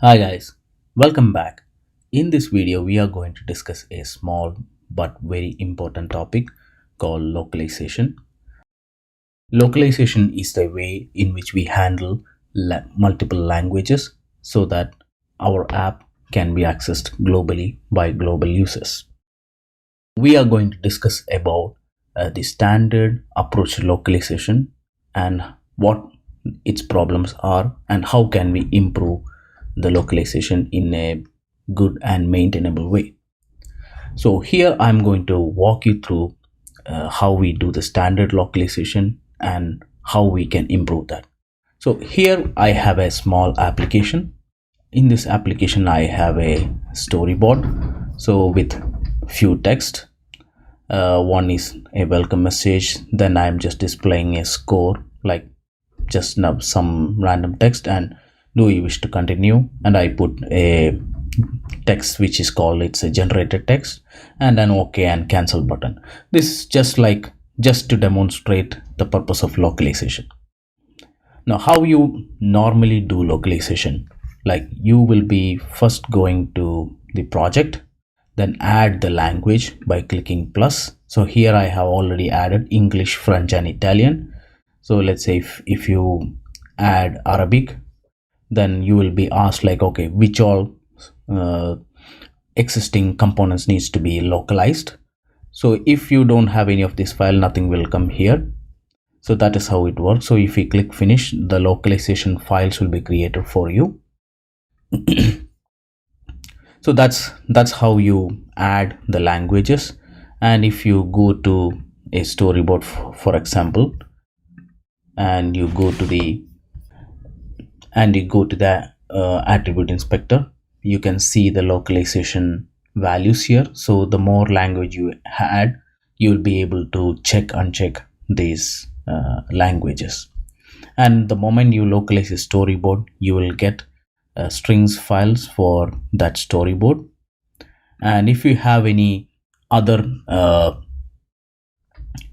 Hi guys, welcome back. In this video, we are going to discuss a small but very important topic called localization. Localization is the way in which we handle multiple languages so that our app can be accessed globally by global users. We are going to discuss about the standard approach to localization and what its problems are and how can we improve the localization in a good and maintainable way. So here I'm going to walk you through how we do the standard localization and how we can improve that. So here I have a small application. In this application I have a storyboard. So with few text, one is a welcome message, then I'm just displaying a score like just now some random text and do you wish to continue, and I put a text which is called it's a generated text and an OK and cancel button. This is just to demonstrate the purpose of localization. Now how you normally do localization, like you will be first going to the project, then add the language by clicking plus. So here I have already added English, French and Italian. So let's say if you add Arabic, then you will be asked like, okay, which all existing components needs to be localized. So if you don't have any of this file, nothing will come here. So that is how it works. So if you click finish, the localization files will be created for you. So that's how you add the languages. And if you go to a storyboard, for example, and you go to the attribute inspector, you can see the localization values here. So the more language you add, you will be able to check uncheck these languages. And the moment you localize a storyboard, you will get strings files for that storyboard. And if you have any other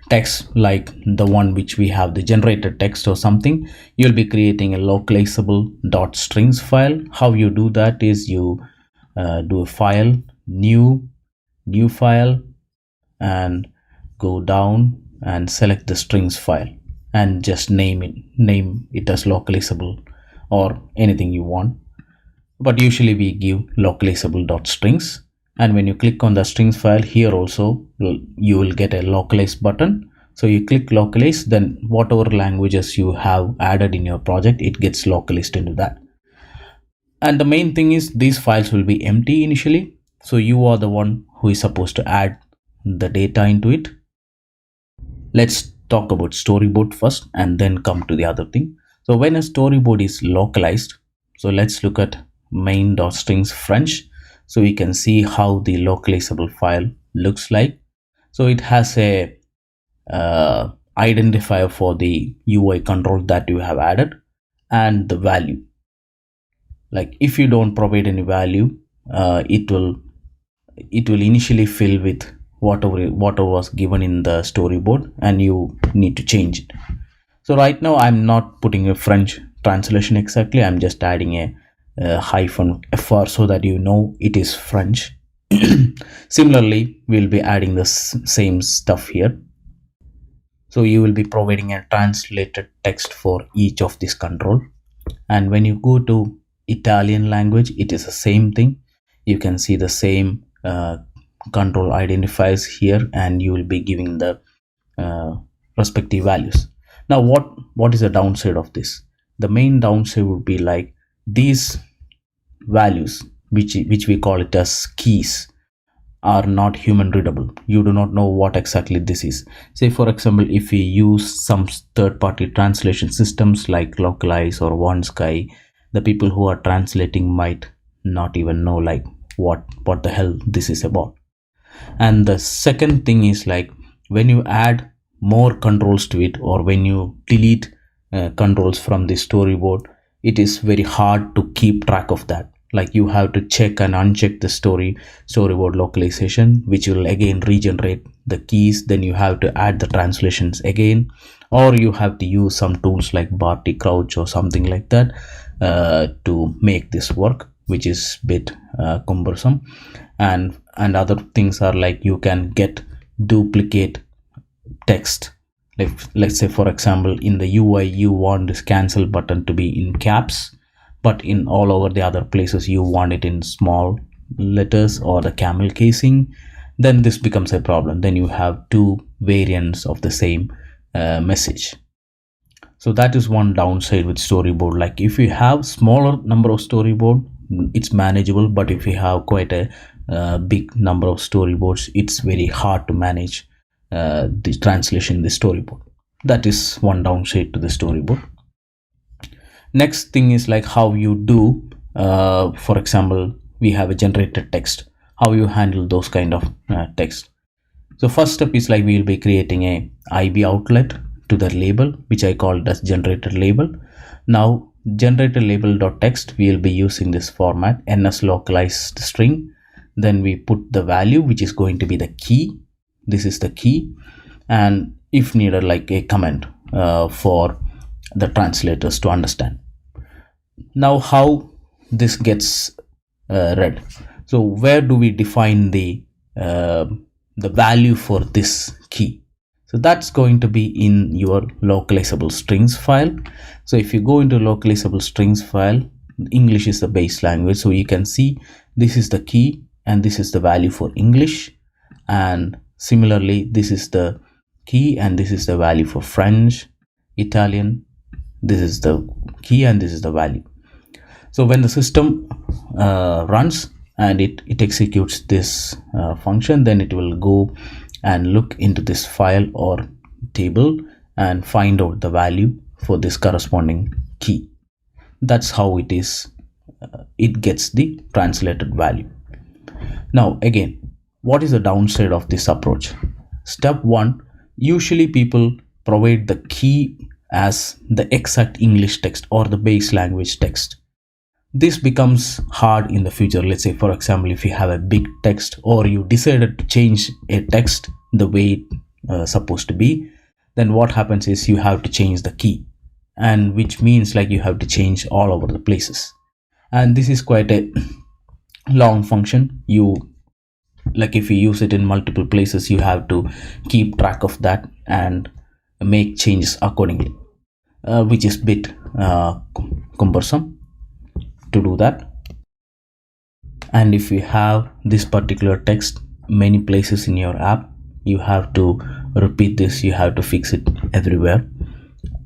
text like the one which we have, the generated text or something, you'll be creating a localizable .strings file. How you do that is you do a file, new file, and go down and select the strings file and just name it as localizable or anything you want, but usually we give localizable.strings. And when you click on the strings file, here also you will get a localize button. So you click localize, then whatever languages you have added in your project, it gets localized into that. And the main thing is these files will be empty initially, so you are the one who is supposed to add the data into it. Let's talk about storyboard first and then come to the other thing. So when a storyboard is localized, so let's look at main.strings French. So we can see how the localizable file looks like. So it has a identifier for the UI control that you have added and the value. Like if you don't provide any value, it will initially fill with whatever was given in the storyboard, and you need to change it. So right now I'm not putting a French translation exactly, I'm just adding a hyphen fr so that you know it is French. Similarly, we'll be adding the same stuff here. So you will be providing a translated text for each of this control. And when you go to Italian language, it is the same thing. You can see the same control identifiers here, and you will be giving the respective values. Now what is the downside of this? The main downside would be like these values, which we call it as keys, are not human readable. You do not know what exactly this is. Say for example, if we use some third-party translation systems like Localize or OneSky, the people who are translating might not even know like what the hell this is about. And the second thing is like when you add more controls to it, or when you delete controls from the storyboard, it is very hard to keep track of that. Like you have to check and uncheck the storyboard localization, which will again regenerate the keys. Then you have to add the translations again, or you have to use some tools like Barty Crouch or something like that to make this work. which is bit cumbersome. And other things are like you can get duplicate text. Like, let's say for example, in the UI you want this cancel button to be in caps, but in all over the other places you want it in small letters or the camel casing. Then this becomes a problem. Then you have two variants of the same message. So that is one downside with storyboard. Like if you have smaller number of storyboard, it's manageable, but if you have quite a big number of storyboards, it's very hard to manage the translation in the storyboard. That is one downside to the storyboard. Next thing is like how you do, for example, we have a generated text, how you handle those kind of text. So first step is like we will be creating a IB outlet to the label, which I called as generated label. Now generated label.text, we will be using this format ns localized string. Then we put the value, which is going to be the key. This is the key, and if needed, like a comment for the translators to understand. Now how this gets read. So where do we define the value for this key? So that's going to be in your localizable strings file. So if you go into localizable strings file, English is the base language. So you can see this is the key and this is the value for English. And similarly, this is the key and this is the value for French, Italian. This is the key and this is the value. So when the system runs and it executes this function, then it will go and look into this file or table and find out the value for this corresponding key. That's how it is. It gets the translated value. Now again, what is the downside of this approach? Step one, usually people provide the key as the exact English text or the base language text. This becomes hard in the future. Let's say for example, if you have a big text or you decided to change a text the way it's supposed to be, then what happens is you have to change the key, and which means like you have to change all over the places, and this is quite a long function. Like if you use it in multiple places, you have to keep track of that and make changes accordingly, which is bit cumbersome to do that. And if you have this particular text many places in your app, you have to repeat this, you have to fix it everywhere,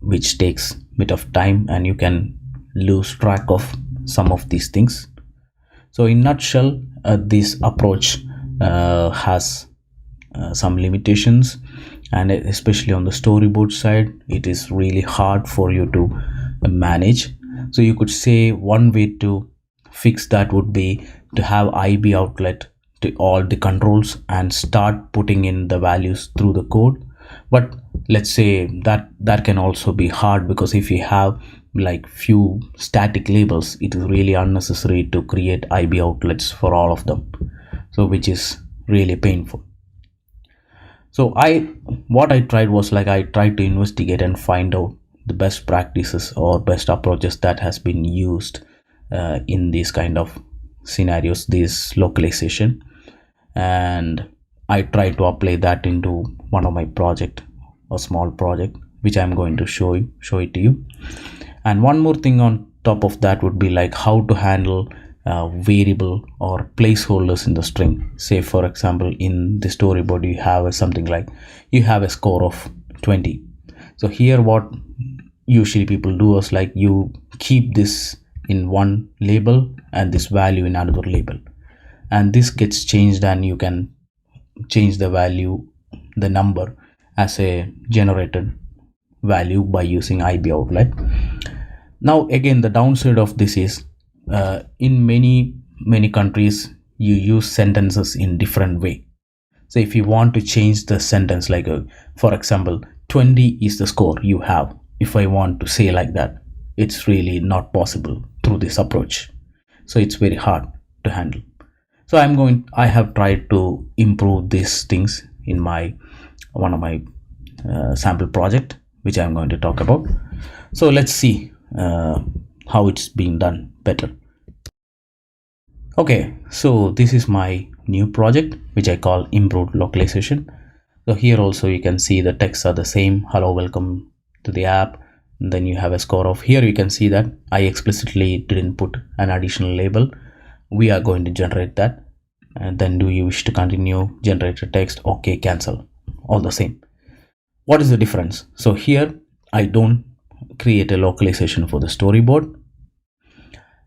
which takes a bit of time and you can lose track of some of these things. So in nutshell, this approach has some limitations, and especially on the storyboard side, it is really hard for you to manage. So you could say one way to fix that would be to have IB outlet to all the controls and start putting in the values through the code. But let's say that can also be hard, because if you have like few static labels, it is really unnecessary to create IB outlets for all of them, so which is really painful. So what I tried was like I tried to investigate and find out the best practices or best approaches that has been used in these kind of scenarios, this localization, and I try to apply that into one of my project, a small project, which I'm going to show it to you. And one more thing on top of that would be like how to handle variable or placeholders in the string. Say for example, in the storyboard you have something like you have a score of 20. So here what usually people do is like you keep this in one label and this value in another label, and this gets changed, and you can change the value, the number, as a generated value by using IB outlet. Now again, the downside of this is in many countries you use sentences in different way. So if you want to change the sentence, like for example 20 is the score you have, if I want to say like that, it's really not possible through this approach. So it's very hard to handle. So I have tried to improve these things in one of my sample project, which I'm going to talk about. So let's see how it's being done better. Okay, so this is my new project which I call improved localization. So here also you can see the texts are the same. Hello, welcome to the app. And then you have a score of. Here you can see that I explicitly didn't put an additional label. We are going to generate that. And then do you wish to continue? Generate a text. Okay, cancel. All the same. What is the difference? So here I don't create a localization for the storyboard,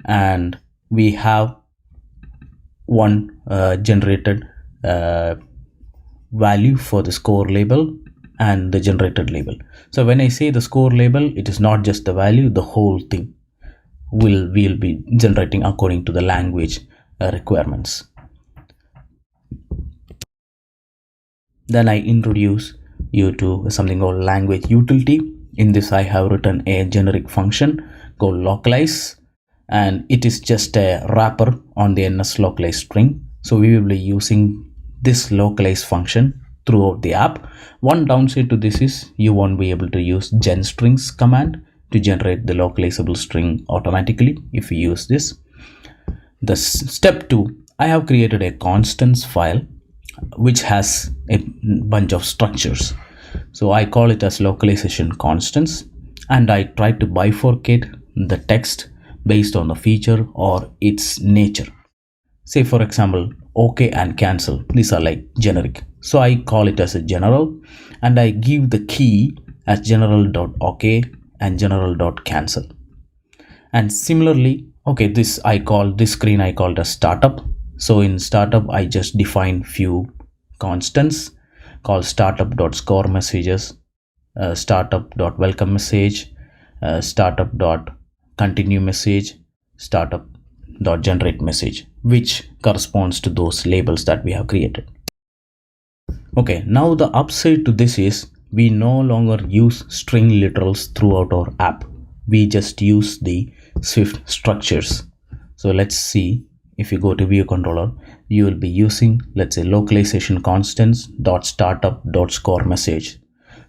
and we have one generated uh, value for the score label and the generated label. So when I say the score label, it is not just the value, the whole thing will be generating according to the language requirements. Then I introduce you to something called language utility. In this I have written a generic function called localize, and it is just a wrapper on the ns localize string. So we will be using this localize function throughout the app. One downside to this is you won't be able to use genstrings command to generate the localizable string automatically if you use this. The step 2, I have created a constants file which has a bunch of structures. So I call it as localization constants, and I try to bifurcate the text based on the feature or its nature. Say for example, okay and cancel, these are like generic, so I call it as a general, and I give the key as general.ok and general.cancel. And similarly, okay, this screen I called as startup. So in startup I just define few constants called startup.score messages, startup.welcome message, startup.continue message, startup.generate message, which corresponds to those labels that we have created. Okay, now the upside to this is we no longer use string literals throughout our app. We just use the Swift structures. So let's see, if you go to view controller, you will be using, let's say, localization constants dot startup dot score message.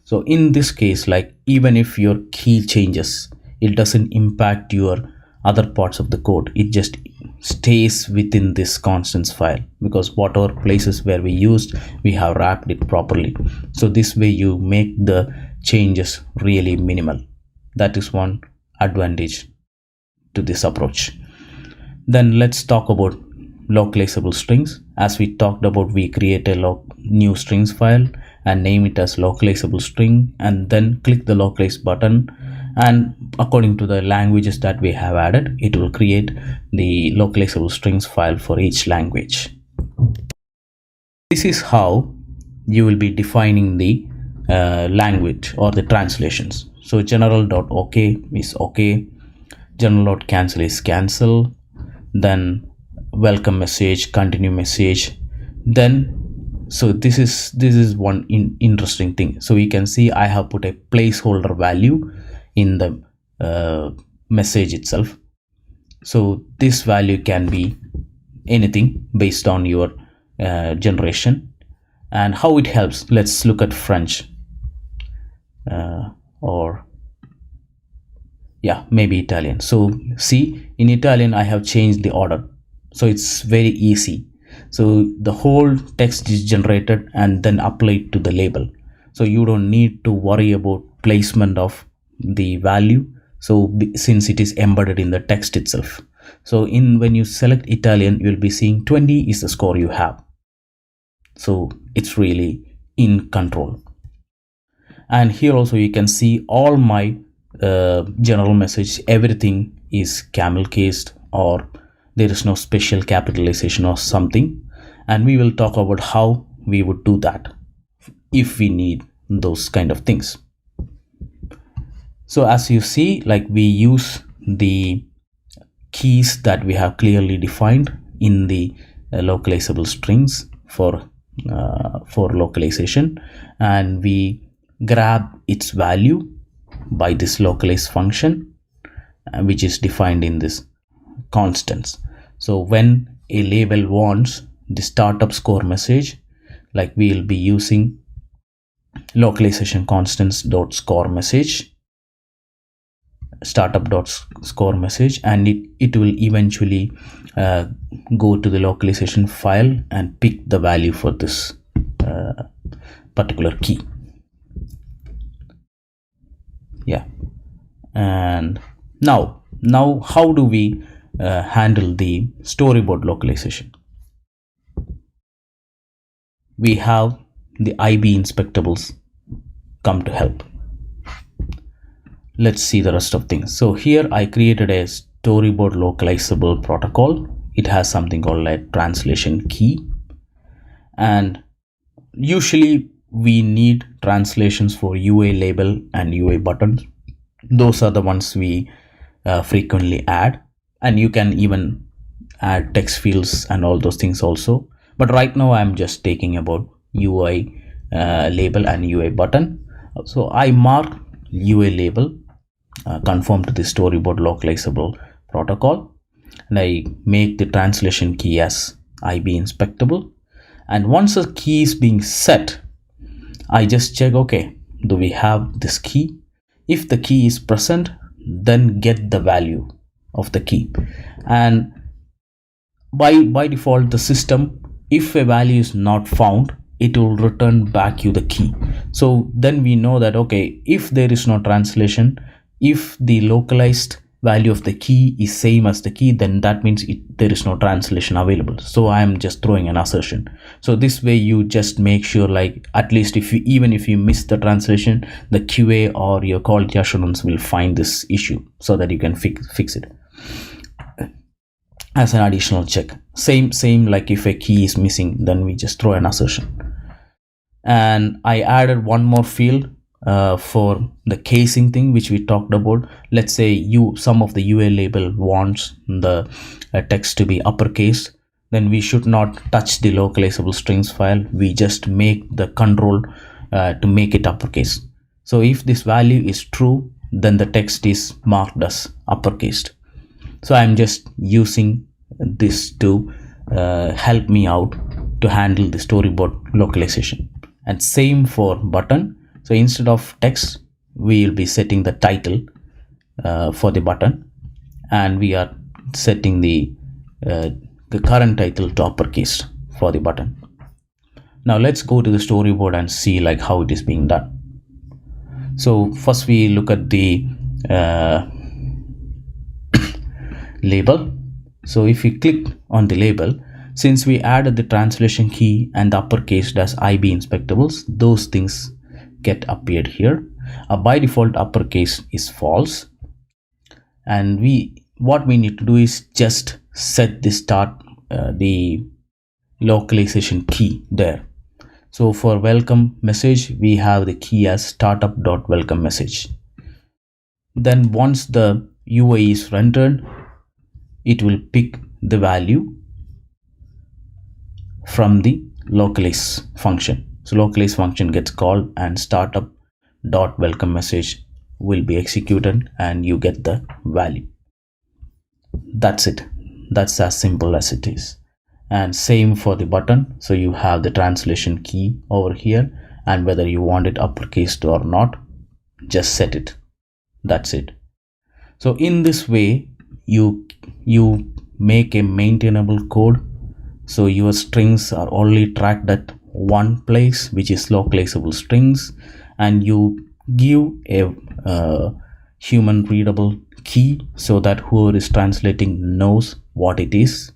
So in this case, like even if your key changes, it doesn't impact your other parts of the code. It just stays within this constants file, because whatever places where we used, we have wrapped it properly. So this way you make the changes really minimal. That is one advantage to this approach. Then let's talk about localizable strings. As we talked about, we create a new strings file and name it as localizable string, and then click the localize button, and according to the languages that we have added, it will create the localizable strings file for each language. This is how you will be defining the language or the translations. So general.ok is okay, general.cancel is cancel, then welcome message, continue message. Then so this is one interesting thing. So you can see I have put a placeholder value in the message itself. So this value can be anything based on your generation. And how it helps, let's look at French, or yeah, maybe Italian. So see, in Italian I have changed the order, so it's very easy. So the whole text is generated and then applied to the label, so you don't need to worry about placement of the value. So since it is embedded in the text itself, so when you select Italian, you'll be seeing 20 is the score you have. So it's really in control. And here also you can see all my general message, everything is camel cased, or there is no special capitalization or something, and we will talk about how we would do that if we need those kind of things. So as you see, like we use the keys that we have clearly defined in the localizable strings for localization, and we grab its value by this localize function, which is defined in this constants. So when a label wants the startup score message, like we will be using localization constants dot score message, startup.score message, and it will eventually go to the localization file and pick the value for this particular key. Yeah. And now how do we handle the storyboard localization? We have the IBInspectables come to help. Let's see the rest of things. So here I created a storyboard localizable protocol. It has something called a translation key, and usually we need translations for UA label and UA buttons. Those are the ones we frequently add, and you can even add text fields and all those things also. But right now I'm just taking about UI label and UA button. So I mark UA label conform to the storyboard localizable protocol, and I make the translation key as IBInspectable. And once a key is being set, I just check, okay, do we have this key? If the key is present, then get the value of the key. And by default, the system, if a value is not found, it will return back you the key. So then we know that, okay, if there is no translation, if the localized value of the key is same as the key, then that means there is no translation available. So I am just throwing an assertion. So this way you just make sure, like, at least even if you miss the translation, the QA or your quality assurance will find this issue so that you can fix it as an additional check. Same like if a key is missing, then we just throw an assertion. And I added one more field for the casing thing, which we talked about. Let's say some of the UA label wants the text to be uppercase, then we should not touch the localizable strings file. We just make the control to make it uppercase. So if this value is true, then the text is marked as uppercased. So I'm just using this to help me out to handle the storyboard localization. And same for button. So instead of text, we will be setting the title for the button, and we are setting the current title to uppercase for the button. Now let's go to the storyboard and see like how it is being done. So first we look at the label. So if we click on the label, since we added the translation key and the uppercase as IBInspectables, those things get appeared here. By default uppercase is false, and what we need to do is just set the localization key there. So for welcome message, we have the key as startup.welcome message. Then once the UA is rendered, it will pick the value from the localize function. So localize function gets called and startup.welcome message will be executed and you get the value. That's it. That's as simple as it is. And same for the button. So you have the translation key over here, and whether you want it uppercased or not, just set it. That's it. So in this way, you make a maintainable code. So your strings are only tracked at one place, which is localizable strings, and you give a human readable key so that whoever is translating knows what it is.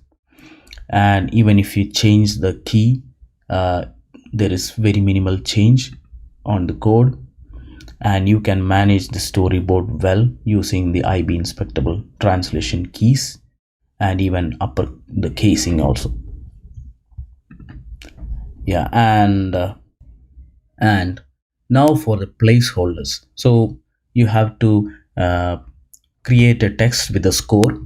And even if you change the key, there is very minimal change on the code, and you can manage the storyboard well using the IBInspectable translation keys and even the casing also. Yeah. And now for the placeholders. So you have to create a text with a score.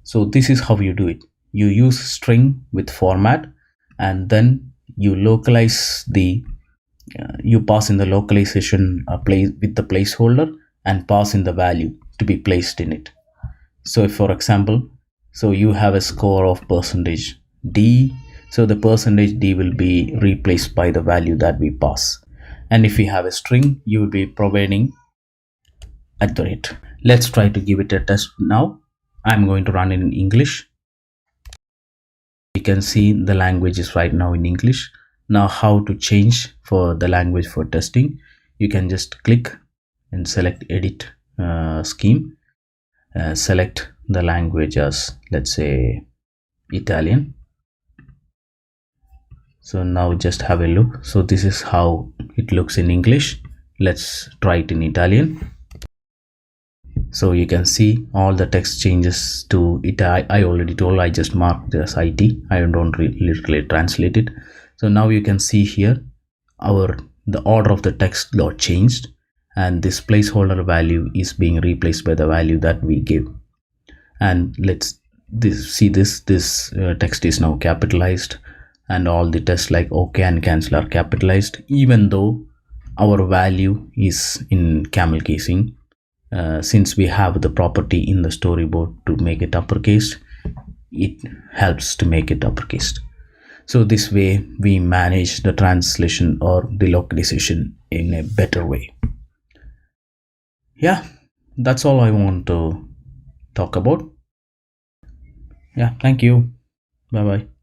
So this is how you do it. You use string with format, and then you localize you pass in the localization with the placeholder and pass in the value to be placed in it. So if, for example, so you have a score of %D, so the %D will be replaced by the value that we pass. And if we have a string, you will be providing @ Let's try to give it a test now. I'm going to run it in English. You can see the language is right now in English. Now how to change for the language for testing? You can just click and select edit scheme. Select the language as, let's say, Italian. So now just have a look. So this is how it looks in English. Let's try it in Italian. So you can see all the text changes to it. I already told, I just marked as IT. I don't literally translate it. So now you can see here the order of the text got changed, and this placeholder value is being replaced by the value that we give. And let's see this text is now capitalized, and all the tests like OK and cancel are capitalized, even though our value is in camel casing. Since we have the property in the storyboard to make it uppercase, it helps to make it uppercase. So this way we manage the translation or the localization in a better way. Yeah, that's all I want to talk about. Yeah, thank you. Bye bye.